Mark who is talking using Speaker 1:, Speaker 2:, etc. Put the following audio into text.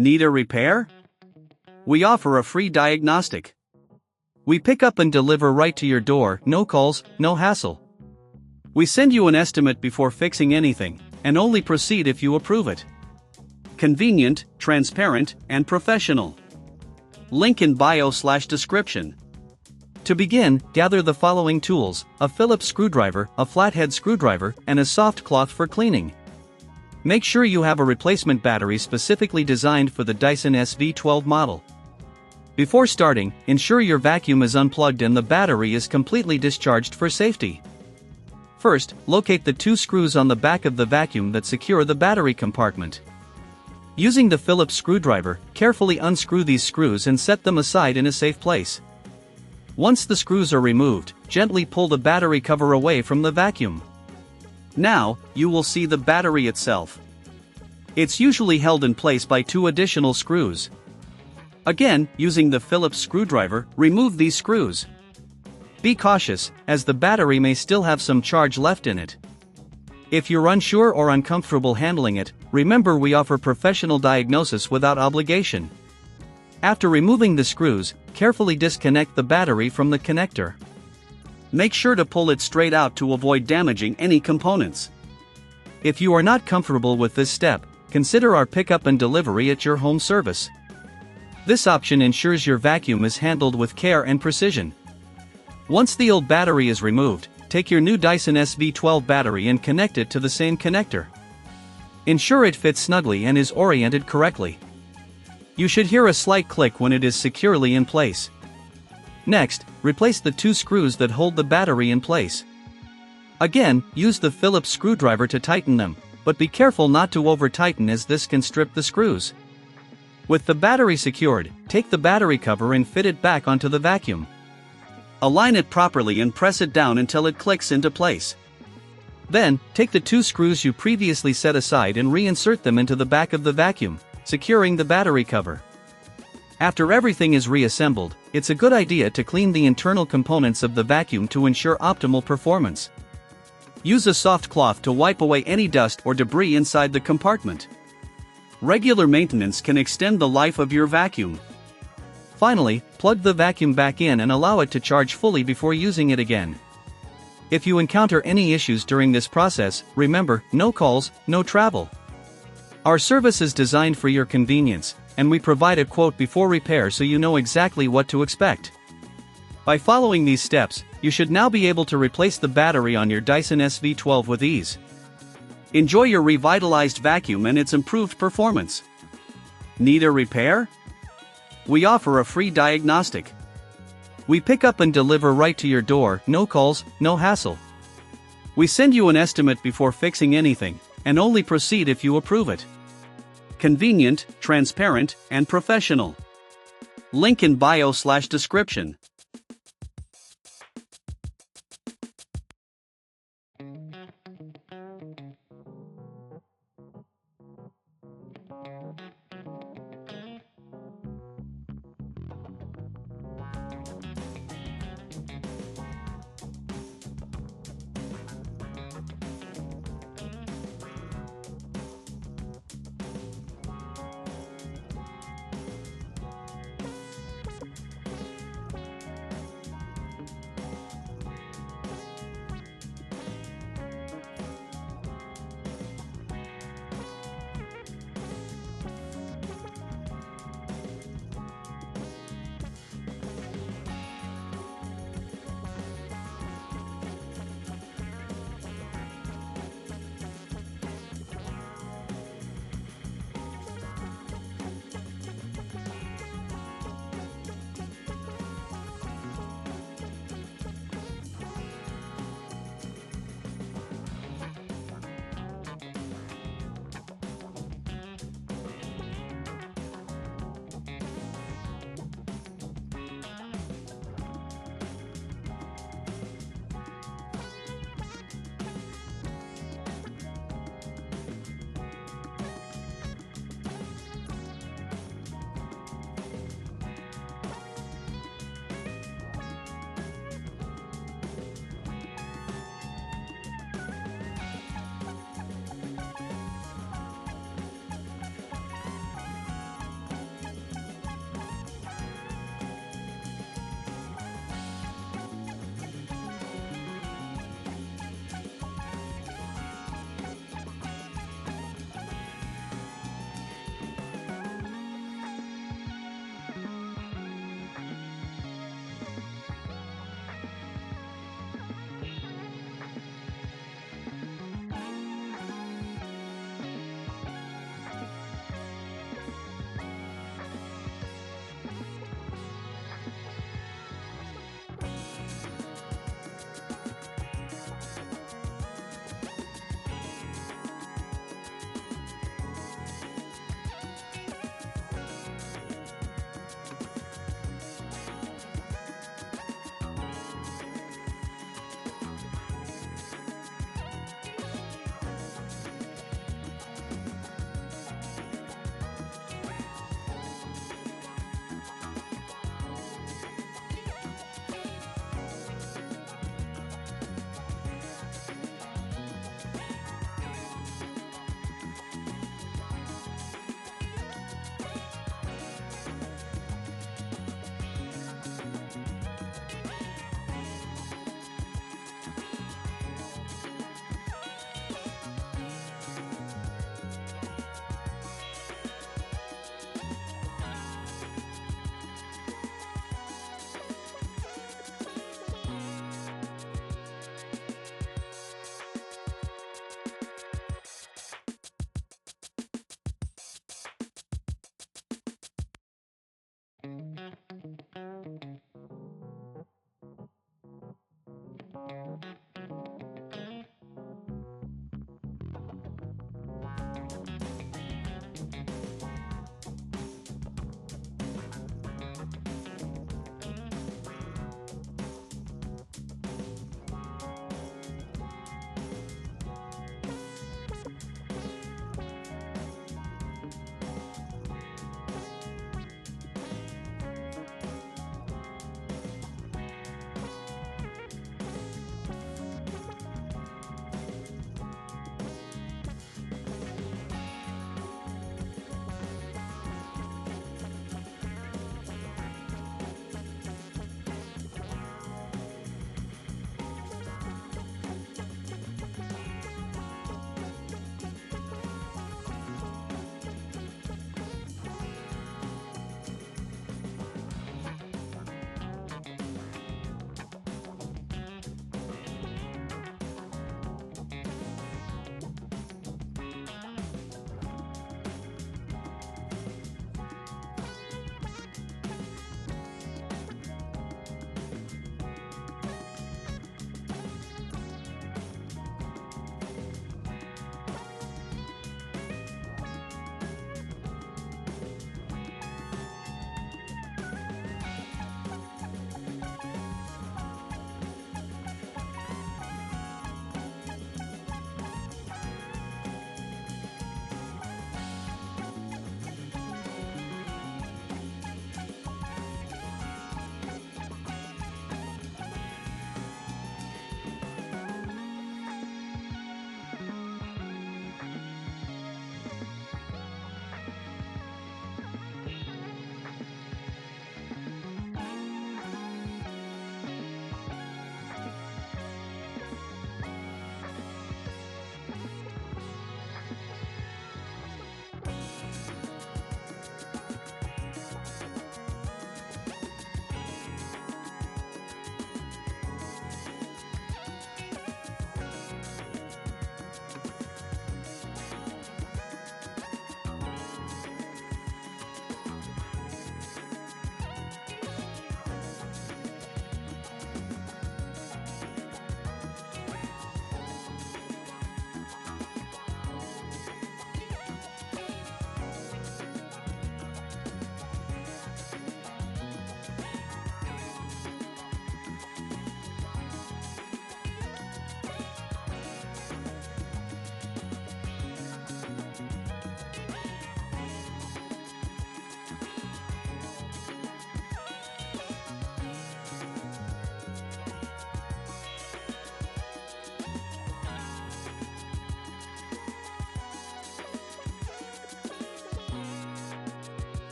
Speaker 1: Need a repair? We offer a free diagnostic. We pick up and deliver right to your door, no calls, no hassle. We send you an estimate before fixing anything, and only proceed if you approve it. Convenient, transparent, and professional. Link in bio/description. To begin, gather the following tools: a Phillips screwdriver, a flathead screwdriver, and a soft cloth for cleaning. Make sure you have a replacement battery specifically designed for the Dyson SV12 model. Before starting, ensure your vacuum is unplugged and the battery is completely discharged for safety. First, locate the two screws on the back of the vacuum that secure the battery compartment. Using the Phillips screwdriver, carefully unscrew these screws and set them aside in a safe place. Once the screws are removed, gently pull the battery cover away from the vacuum. Now, you will see the battery itself. It's usually held in place by two additional screws. Again, using the Phillips screwdriver, remove these screws. Be cautious, as the battery may still have some charge left in it. If you're unsure or uncomfortable handling it, remember we offer professional diagnosis without obligation. After removing the screws, carefully disconnect the battery from the connector. Make sure to pull it straight out to avoid damaging any components. If you are not comfortable with this step, consider our pickup and delivery at your home service. This option ensures your vacuum is handled with care and precision. Once the old battery is removed, take your new Dyson SV12 battery and connect it to the same connector. Ensure it fits snugly and is oriented correctly. You should hear a slight click when it is securely in place. Next, replace the two screws that hold the battery in place. Again, use the Phillips screwdriver to tighten them, but be careful not to over-tighten as this can strip the screws. With the battery secured, take the battery cover and fit it back onto the vacuum. Align it properly and press it down until it clicks into place. Then, take the two screws you previously set aside and reinsert them into the back of the vacuum, securing the battery cover. After everything is reassembled, it's a good idea to clean the internal components of the vacuum to ensure optimal performance. Use a soft cloth to wipe away any dust or debris inside the compartment. Regular maintenance can extend the life of your vacuum. Finally, plug the vacuum back in and allow it to charge fully before using it again. If you encounter any issues during this process, remember, no calls, no travel. Our service is designed for your convenience, and we provide a quote before repair so you know exactly what to expect. By following these steps, you should now be able to replace the battery on your Dyson SV12 with ease. Enjoy your revitalized vacuum and its improved performance. Need a repair? We offer a free diagnostic. We pick up and deliver right to your door, no calls, no hassle. We send you an estimate before fixing anything, and only proceed if you approve it. Convenient, transparent, and professional. Link in bio/description.